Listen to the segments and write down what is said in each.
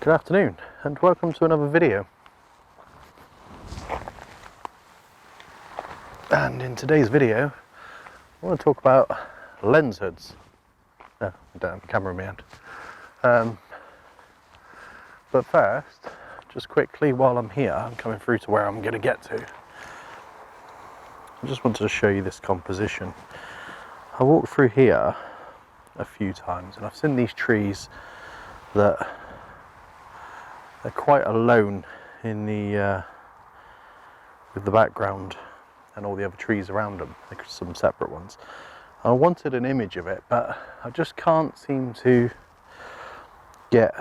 Good afternoon and welcome to another video. And in today's video I want to talk about lens hoods. No, I don't have a camera in my hand. But first, just quickly while I'm here, I'm coming through to where I'm going to get to. I just wanted to show you this composition. I walked through here a few times and I've seen these trees that they're quite alone in the with the background and all the other trees around them. There's some separate ones. I wanted an image of it, but I just can't seem to get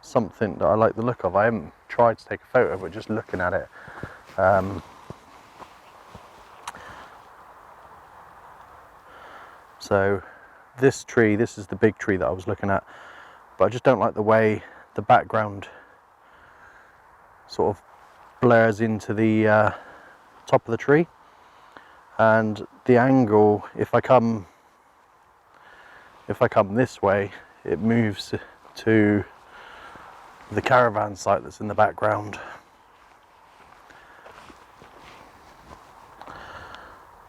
something that I like the look of. I haven't tried to take a photo, but just looking at it, so this tree, this is the big tree that I was looking at, but I just don't like the way the background sort of blurs into the top of the tree, and the angle, if I come this way, it moves to the caravan site that's in the background.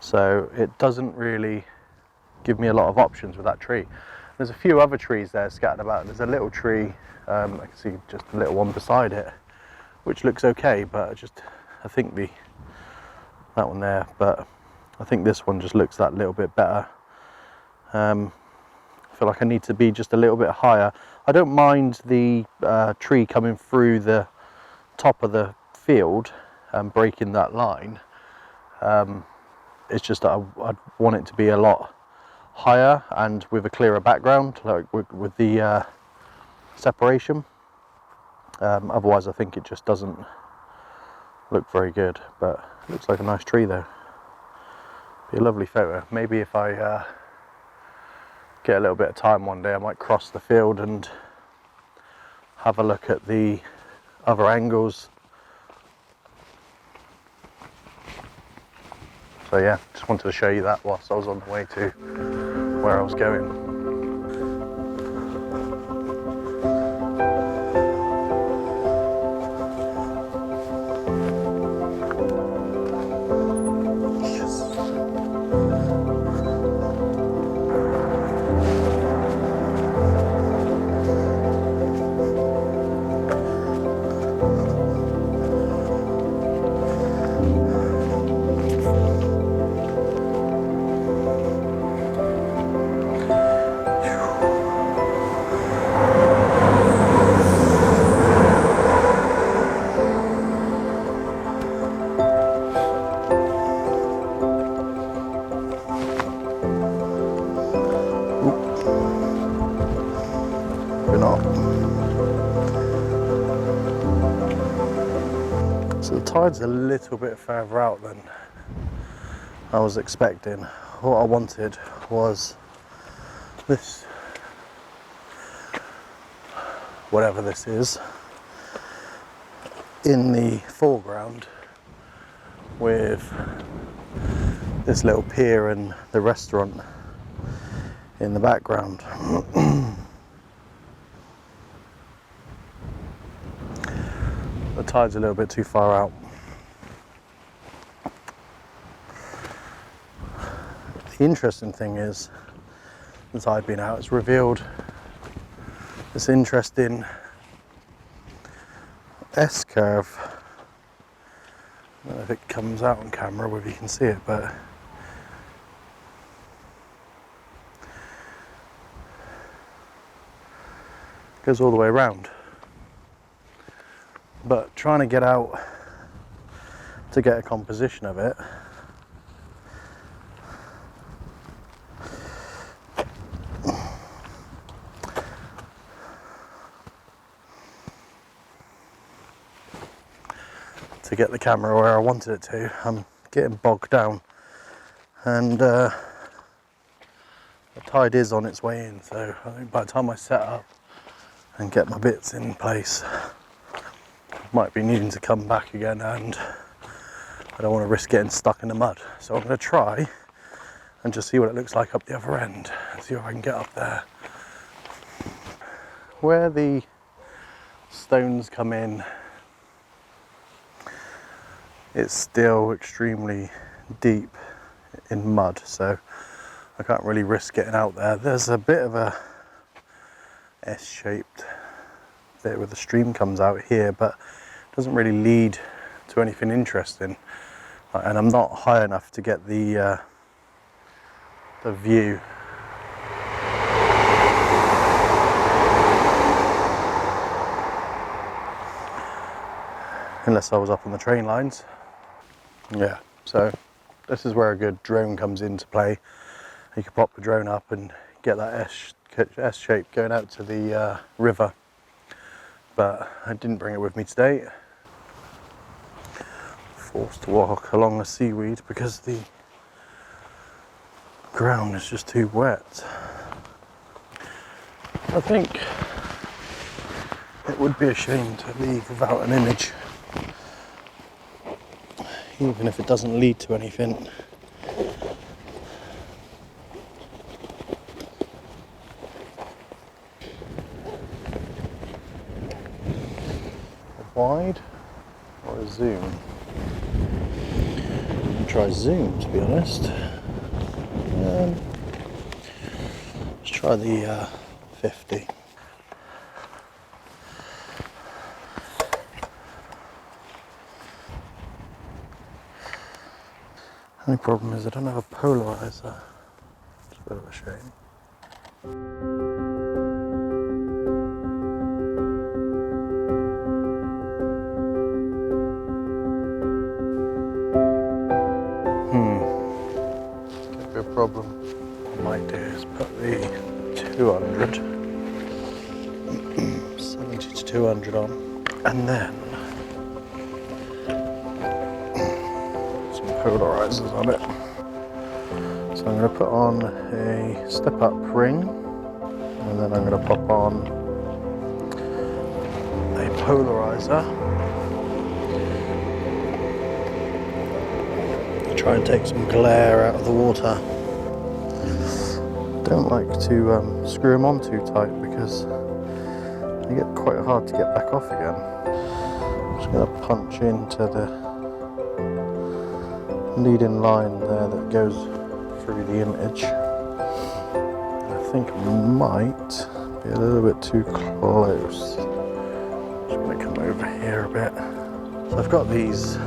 So it doesn't really give me a lot of options with that tree. There's a few other trees there scattered about. There's a little tree, I can see just a little one beside it, which looks okay, but I think that one there, but I think this one just looks that little bit better. I feel like I need to be just a little bit higher. I don't mind the tree coming through the top of the field and breaking that line. It's just that I'd want it to be a lot higher and with a clearer background, like with the separation. Otherwise I think it just doesn't look very good, but it looks like a nice tree though. Be a lovely photo. Maybe if I get a little bit of time one day, I might cross the field and have a look at the other angles. So yeah, just wanted to show you that whilst I was on the way to where I was going. So the tide's a little bit further out than I was expecting. What I wanted was this, whatever this is, in the foreground with this little pier and the restaurant in the background. The tide's a little bit too far out. The interesting thing is, the tide being out, it's revealed this interesting S-curve. I don't know if it comes out on camera, whether you can see it, but it goes all the way around. But trying to get out to get a composition of it, to get the camera where I wanted it to, I'm getting bogged down, and the tide is on its way in, so I think by the time I set up and get my bits in place, might be needing to come back again, and I don't want to risk getting stuck in the mud. So I'm going to try and just see what it looks like up the other end, see if I can get up there. Where the stones come in, it's still extremely deep in mud, so I can't really risk getting out there. There's a bit of a S-shaped bit where the stream comes out here, but it doesn't really lead to anything interesting, and I'm not high enough to get the view. Unless I was up on the train lines. Yeah, so this is where a good drone comes into play. You can pop the drone up and get that S shape going out to the river. But I didn't bring it with me today. Forced to walk along the seaweed because the ground is just too wet. I think it would be a shame to leave without an image, even if it doesn't lead to anything. A wide or a zoom? I'll try zoom, to be honest. Let's try the 50. The only problem is I don't have a polarizer. It's a bit of a shame. Could be a problem. What I might do is put the 200, 70 to 200 on, and then polarizers on it. So I'm going to put on a step up ring, and then I'm going to pop on a polarizer. Try and take some glare out of the water. Don't like to screw them on too tight because they get quite hard to get back off again. I'm just going to punch into the leading line there that goes through the image. I think it might be a little bit too close. Just going to come over here a bit. So I've got these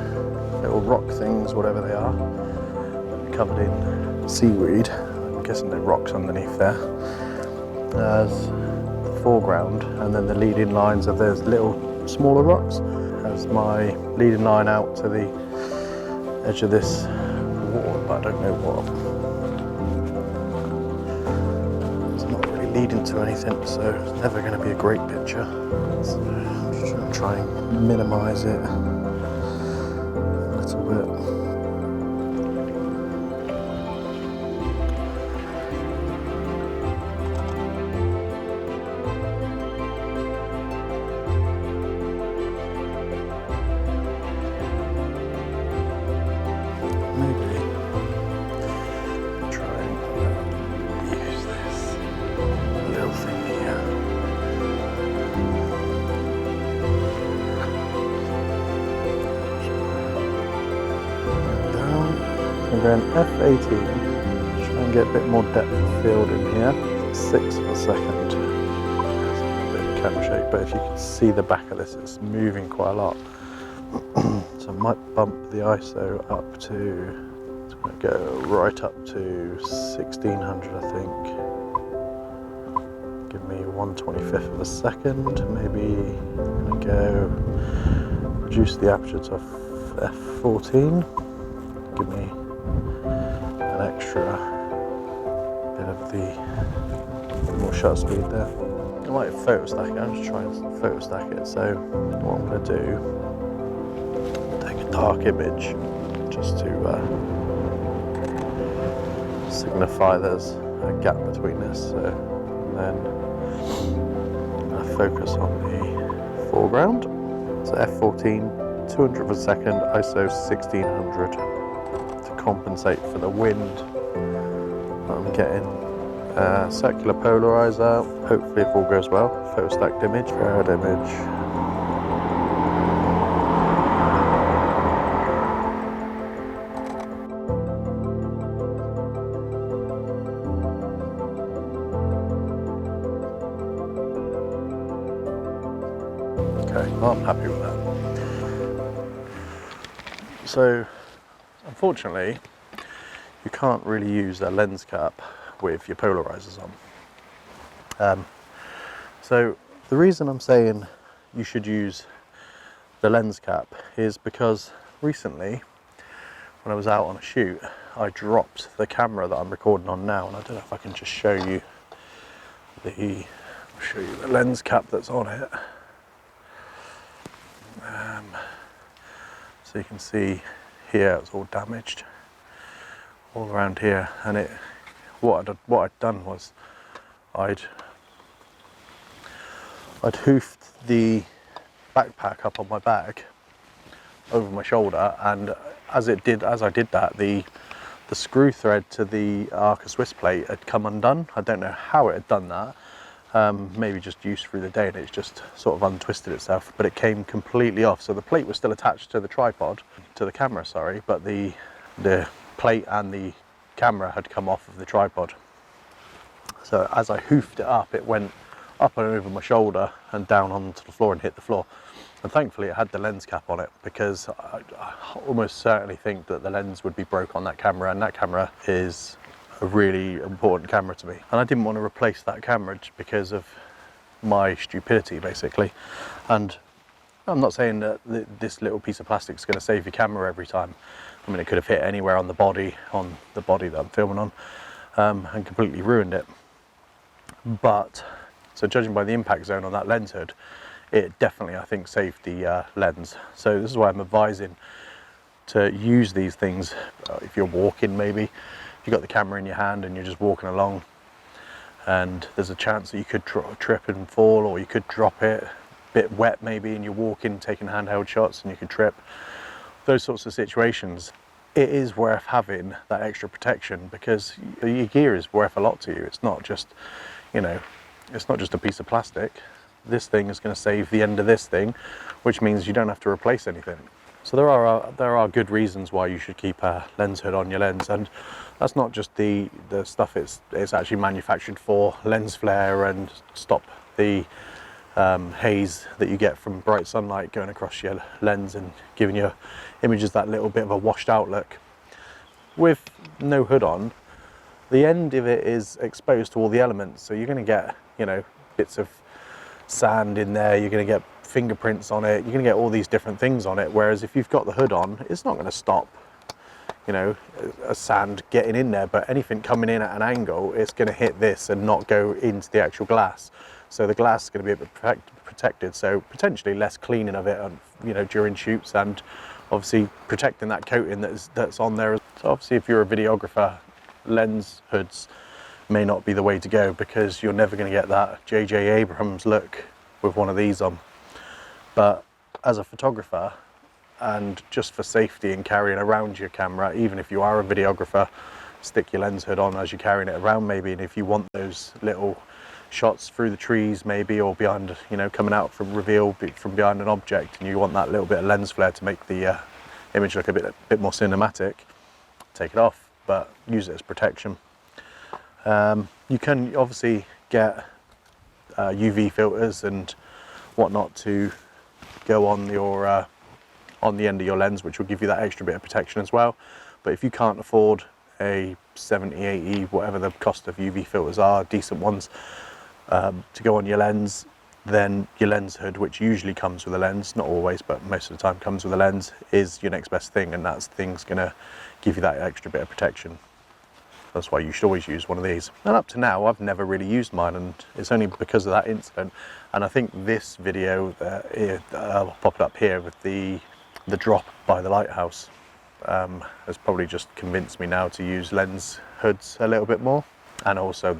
little rock things, whatever they are, covered in seaweed. I'm guessing they're rocks underneath there. As the foreground, and then the leading lines of those little smaller rocks as my leading line out to the edge of this wall, but I don't know what. It's not really leading to anything, so it's never going to be a great picture. So I'm just going to try and minimise it a little bit. And then F18, try and get a bit more depth of field in here. 6 per second. It's a bit cam shake, but if you can see the back of this, it's moving quite a lot. So I might bump the ISO up to, it's going to go right up to 1600, I think. Give me 1/25 of a second. Maybe I'm going to go reduce the aperture to F14. Give me an extra bit of the more shutter speed there. I might photo stack it. I'm just trying to photo stack it. So what I'm going to do, take a dark image just to signify there's a gap between this. So then I focus on the foreground. So F14, 200 per second, ISO 1600 to compensate for the wind that I'm getting. Circular polarizer, hopefully if all goes well, photo stacked image, third image, Okay, well, I'm happy with that. So, unfortunately, you can't really use a lens cap with your polarizers on. So the reason I'm saying you should use the lens cap is because recently, when I was out on a shoot, I dropped the camera that I'm recording on now, and I don't know if I can just show you the lens cap that's on it. So you can see here it's all damaged all around here, and what I'd done was I'd hoofed the backpack up on my back over my shoulder, and as I did that, the screw thread to the Arca Swiss plate had come undone. I don't know how it had done that. Maybe just use through the day and it's just sort of untwisted itself, but it came completely off. So the plate was still attached to the tripod, to the camera, sorry, but the plate and the camera had come off of the tripod. So as I hoofed it up, it went up and over my shoulder and down onto the floor and hit the floor. And thankfully it had the lens cap on it, because I almost certainly think that the lens would be broke on that camera, and that camera is a really important camera to me. And I didn't want to replace that camera just because of my stupidity, basically. And I'm not saying that this little piece of plastic is going to save your camera every time. I mean, it could have hit anywhere on the body that I'm filming on, and completely ruined it. But, so judging by the impact zone on that lens hood, it definitely, I think, saved the lens. So this is why I'm advising to use these things if you're walking, maybe. If you've got the camera in your hand and you're just walking along, and there's a chance that you could trip and fall, or you could drop it, a bit wet maybe, and you're walking, taking handheld shots, and you could trip. Those sorts of situations, it is worth having that extra protection, because your gear is worth a lot to you. It's not just, it's not just a piece of plastic. This thing is going to save the end of this thing, which means you don't have to replace anything. So there are good reasons why you should keep a lens hood on your lens, and that's not just the stuff it's actually manufactured for, lens flare, and stop the haze that you get from bright sunlight going across your lens and giving your images that little bit of a washed out look. With no hood on, the end of it is exposed to all the elements, so you're going to get, bits of sand in there, you're going to get fingerprints on it, you're going to get all these different things on it, whereas if you've got the hood on, it's not going to stop a sand getting in there, but anything coming in at an angle, it's going to hit this and not go into the actual glass. So the glass is going to be a bit protected, so potentially less cleaning of it during shoots, and obviously protecting that coating that's on there. So obviously if you're a videographer, lens hoods may not be the way to go, because you're never going to get that J.J. Abrams look with one of these on. But as a photographer, and just for safety and carrying around your camera, even if you are a videographer, stick your lens hood on as you're carrying it around maybe, and if you want those little shots through the trees maybe, or behind, coming out from reveal from behind an object, and you want that little bit of lens flare to make the image look a bit more cinematic, take it off, but use it as protection. You can obviously get UV filters and whatnot to go on your on the end of your lens, which will give you that extra bit of protection as well. But if you can't afford a 70, 80, whatever the cost of UV filters are, decent ones, to go on your lens, then your lens hood, which usually comes with a lens, not always, but most of the time comes with a lens, is your next best thing, and that thing's going to give you that extra bit of protection. That's why you should always use one of these. And up to now, I've never really used mine, and it's only because of that incident. And I think this video, I'll pop it up here, with the drop by the lighthouse, has probably just convinced me now to use lens hoods a little bit more. And also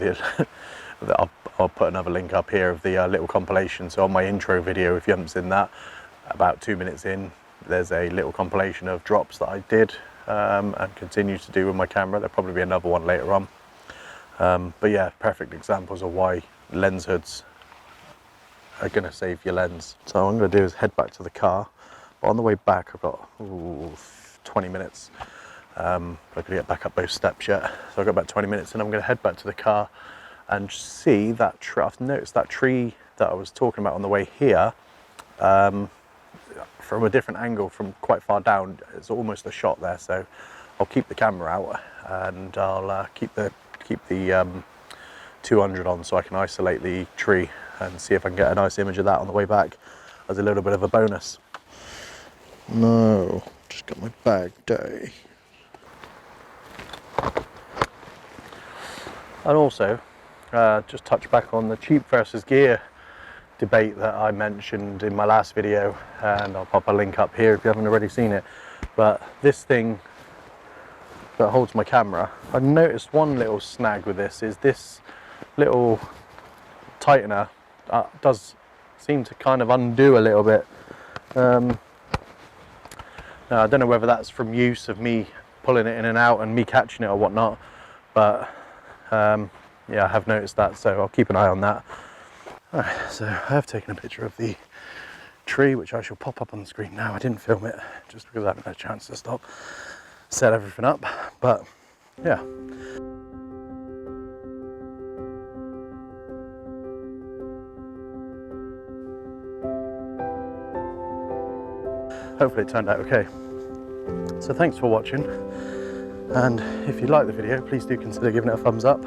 I'll put another link up here of the little compilation. So on my intro video, if you haven't seen that, about 2 minutes in, there's a little compilation of drops that I did and continue to do with my camera. There'll probably be another one later on. But yeah, perfect examples of why lens hoods are going to save your lens. So what I'm going to do is head back to the car. But on the way back, I've got 20 minutes. I'm going to get back up those steps yet. So I've got about 20 minutes, and I'm going to head back to the car and see that tree. I've noticed that tree that I was talking about on the way here from a different angle from quite far down. It's almost a shot there, so I'll keep the camera out and I'll keep the 200 on so I can isolate the tree and see if I can get a nice image of that on the way back as a little bit of a bonus. No, just got my bag day. And also, just touch back on the cheap versus gear debate that I mentioned in my last video, and I'll pop a link up here if you haven't already seen it. But this thing that holds my camera, I noticed one little snag with this is this little tightener does seem to kind of undo a little bit. Now I don't know whether that's from use of me pulling it in and out and me catching it or whatnot, but yeah, I have noticed that, so I'll keep an eye on that. Alright, so I have taken a picture of the tree, which I shall pop up on the screen now. I didn't film it just because I haven't had a chance to stop, set everything up, but yeah. Hopefully it turned out okay. So thanks for watching, and if you like the video, please do consider giving it a thumbs up,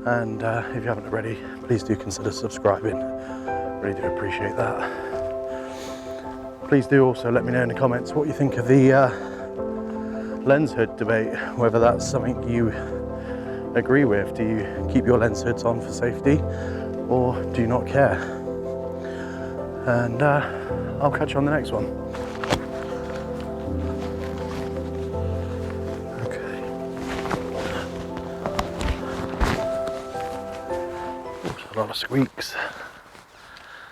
and if you haven't already, please do consider subscribing. Really do appreciate that. Please do also let me know in the comments what you think of the lens hood debate, whether that's something you agree with. Do you keep your lens hoods on for safety, or do you not care? And I'll catch you on the next one. Okay. Ooh, a lot of squeaks.